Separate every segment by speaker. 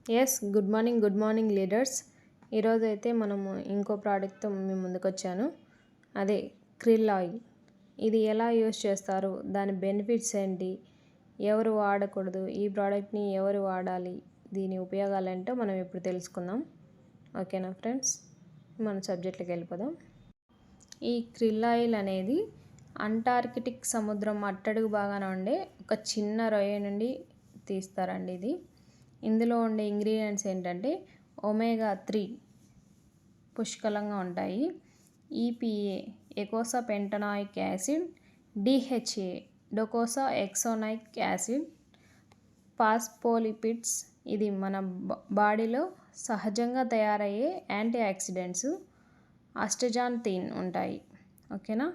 Speaker 1: Good morning leaders. ఈరోజు అయితే మనము ఇంకో ప్రోడక్ట్తో మీ ముందుకు వచ్చాను. అదే క్రిల్ ఆయిల్. ఇది ఎలా యూస్ చేస్తారు, దాని బెనిఫిట్స్ ఏంటి, ఎవరు వాడకూడదు, ఈ ప్రోడక్ట్ని ఎవరు వాడాలి, దీని ఉపయోగాలు ఏంటో మనం ఇప్పుడు తెలుసుకుందాం. ఓకేనా ఫ్రెండ్స్, మన సబ్జెక్ట్లోకి వెళ్ళిపోదాం. ఈ క్రిల్ ఆయిల్ అనేది అంటార్కిటిక్ సముద్రం అట్టడుగు భాగాన ఉండే ఒక చిన్న రొయ్య నుండి తీస్తారండి. ఇందులో ఉండే ఇంగ్రీడియంట్స్ ఏంటంటే ఒమేగా 3 పుష్కలంగా ఉంటాయి, EPA eicosapentaenoic acid, DHA docosahexaenoic acid, phospholipids ఇది మన బాడీలో సహజంగా తయారయ్యే యాంటీ ఆక్సిడెంట్స్, అస్టజాంతిన్ ఉంటాయి. ఓకేనా,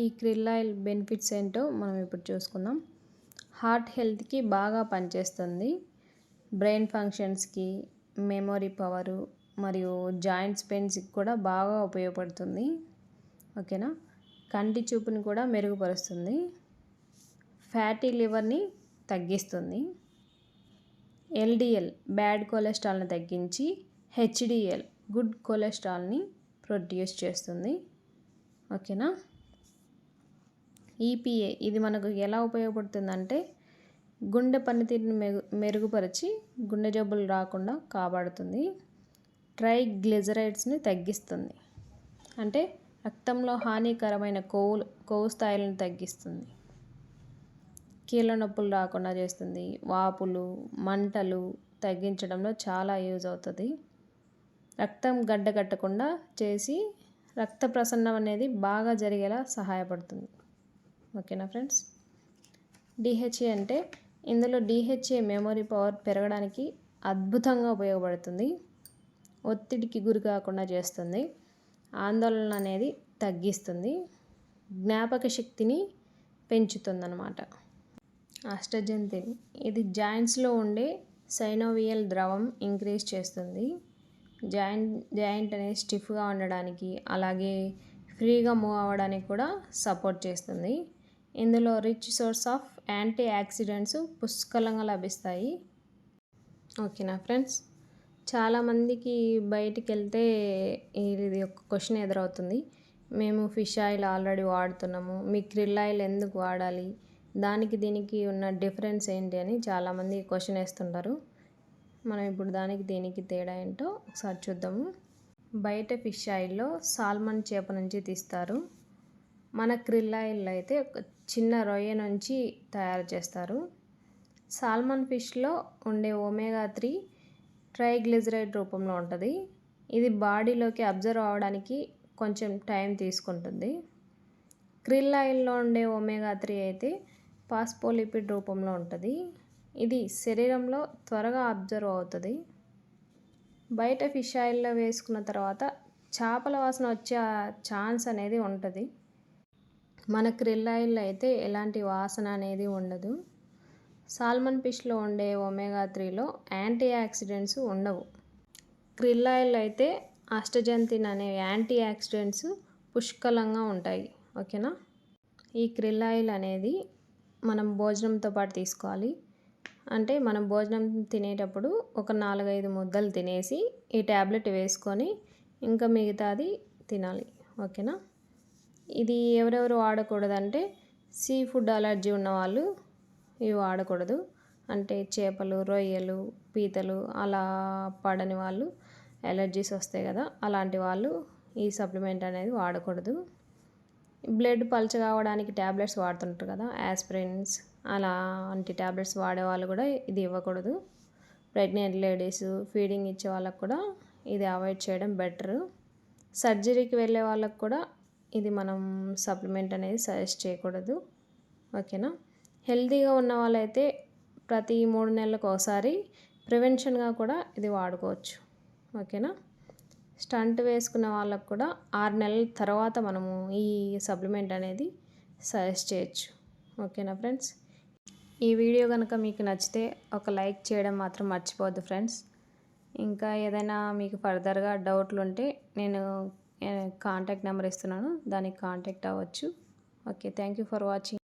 Speaker 1: ఈ క్రిల్ ఆయిల్ బెనిఫిట్స్ ఏంటో మనం ఇప్పుడు చూసుకుందాం. హార్ట్ హెల్త్కి బాగా పనిచేస్తుంది, బ్రెయిన్ ఫంక్షన్స్కి, మెమొరీ పవరు మరియు జాయింట్స్ పెయిన్స్కి కూడా బాగా ఉపయోగపడుతుంది. ఓకేనా, కంటి చూపుని కూడా మెరుగుపరుస్తుంది, ఫ్యాటీ లివర్ని తగ్గిస్తుంది, ఎల్డిఎల్ బ్యాడ్ కొలెస్ట్రాల్ని తగ్గించి హెచ్డిఎల్ గుడ్ కొలెస్ట్రాల్ని ప్రొడ్యూస్ చేస్తుంది. ఓకేనా, ఈపీఏ ఇది మనకు ఎలా ఉపయోగపడుతుందంటే గుండె పనితీరుని మెరుగుపరిచి గుండె జబ్బులు రాకుండా కాపాడుతుంది, ట్రైగ్లిజరైడ్స్ని తగ్గిస్తుంది, అంటే రక్తంలో హానికరమైన కొవ్వు స్థాయిలను తగ్గిస్తుంది, కీళ్ళ నొప్పులు రాకుండా చేస్తుంది, వాపులు మంటలు తగ్గించడంలో చాలా యూజ్ అవుతుంది, రక్తం గడ్డకట్టకుండా చేసి రక్త ప్రసరణ అనేది బాగా జరిగేలా సహాయపడుతుంది. ఓకేనా ఫ్రెండ్స్, డిహెచ్ఏ అంటే ఇందులో డిహెచ్ఏ మెమొరీ పవర్ పెరగడానికి అద్భుతంగా ఉపయోగపడుతుంది, ఒత్తిడికి గురి కాకుండా చేస్తుంది, ఆందోళన అనేది తగ్గిస్తుంది, జ్ఞాపక శక్తిని పెంచుతుందన్నమాట. అస్టజంతిన్ ఇది జాయింట్స్లో ఉండే సైనోవియల్ ద్రవం ఇంక్రీజ్ చేస్తుంది, జాయింట్ అనేది స్టిఫ్గా ఉండడానికి అలాగే ఫ్రీగా మూవ్ అవ్వడానికి కూడా సపోర్ట్ చేస్తుంది. ఇందులో rich source of antioxidants పుష్కలంగా లభిస్తాయి. ఓకేనా ఫ్రెండ్స్, చాలామందికి బయటికి వెళ్తే ఇది ఒక క్వశ్చన్ ఎదురవుతుంది, మేము ఫిష్ ఆయిల్ ఆల్రెడీ వాడుతున్నాము, మీ క్రిల్ ఆయిల్ ఎందుకు వాడాలి, దానికి దీనికి ఉన్న డిఫరెన్స్ ఏంటి అని చాలామంది క్వశ్చన్ వేస్తుంటారు. మనం ఇప్పుడు దానికి దీనికి తేడా ఏంటో ఒకసారి చూద్దాము. బయట ఫిష్ ఆయిల్లో సాల్మన్ చేప నుంచి తీస్తారు, మన క్రిల్ ఆయిల్ అయితే ఒక చిన్న రొయ్య నుంచి తయారు చేస్తారు. సాల్మన్ ఫిష్లో ఉండే ఒమేగా 3 ట్రైగ్లిజరైడ్ రూపంలో ఉంటుంది, ఇది బాడీలోకి అబ్జర్వ్ అవ్వడానికి కొంచెం టైం తీసుకుంటుంది. క్రిల్ ఆయిల్లో ఉండే ఒమేగా 3 అయితే ఫాస్ఫోలిపిడ్ రూపంలో ఉంటుంది, ఇది శరీరంలో త్వరగా అబ్జర్వ్ అవుతుంది. బయట ఫిష్ ఆయిల్లో వేసుకున్న తర్వాత చేపల వాసన వచ్చే ఛాన్స్ అనేది ఉంటుంది, మన క్రిల్ ఆయిల్ అయితే ఎలాంటి వాసన అనేది ఉండదు. సాల్మన్ ఫిష్లో ఉండే ఒమేగా 3లో యాంటీ ఆక్సిడెంట్స్ ఉండవు, క్రిల్ ఆయిల్ అయితే అస్టజంతిన్ అనే యాంటీ ఆక్సిడెంట్స్ పుష్కలంగా ఉంటాయి. ఓకేనా, ఈ క్రిల్ ఆయిల్ అనేది మనం భోజనంతో పాటు తీసుకోవాలి, అంటే మనం భోజనం తినేటప్పుడు ఒక 4-5 ముద్దలు తినేసి ఈ ట్యాబ్లెట్ వేసుకొని ఇంకా మిగతాది తినాలి. ఓకేనా, ఇది ఎవరెవరు వాడకూడదంటే సీ ఫుడ్ అలర్జీ ఉన్నవాళ్ళు ఇవి వాడకూడదు, అంటే చేపలు, రొయ్యలు, పీతలు అలా పడని వాళ్ళు, ఎలర్జీస్ వస్తాయి కదా అలాంటి వాళ్ళు ఈ సప్లిమెంట్ అనేది వాడకూడదు. బ్లడ్ పల్చగా అవ్వడానికి ట్యాబ్లెట్స్ వాడుతుంటారు కదా, ఆస్పిరిన్స్ అలాంటి ట్యాబ్లెట్స్ వాడేవాళ్ళు కూడా ఇది ఇవ్వకూడదు. ప్రెగ్నెంట్ లేడీస్, ఫీడింగ్ ఇచ్చే వాళ్ళకు కూడా ఇది అవాయిడ్ చేయడం బెటర్. సర్జరీకి వెళ్ళే వాళ్ళకు కూడా ఇది మనం సప్లిమెంట్ అనేది సజెస్ట్ చేయకూడదు. ఓకేనా, హెల్తీగా ఉన్న వాళ్ళైతే ప్రతి 3 నెలలకు ఒకసారి ప్రివెన్షన్గా కూడా ఇది వాడుకోవచ్చు. ఓకేనా, స్టంట్ వేసుకున్న వాళ్ళకు కూడా 6 నెలల తర్వాత మనము ఈ సప్లిమెంట్ అనేది సజెస్ట్ చేయొచ్చు. ఓకేనా ఫ్రెండ్స్, ఈ వీడియో కనుక మీకు నచ్చితే ఒక లైక్ చేయడం మాత్రం మర్చిపోవద్దు ఫ్రెండ్స్. ఇంకా ఏదైనా మీకు ఫర్దర్గా డౌట్లు ఉంటే నేను కాంటాక్ట్ నెంబర్ ఇస్తున్నాను, దానికి కాంటాక్ట్ అవ్వచ్చు. Okay, thank you for watching.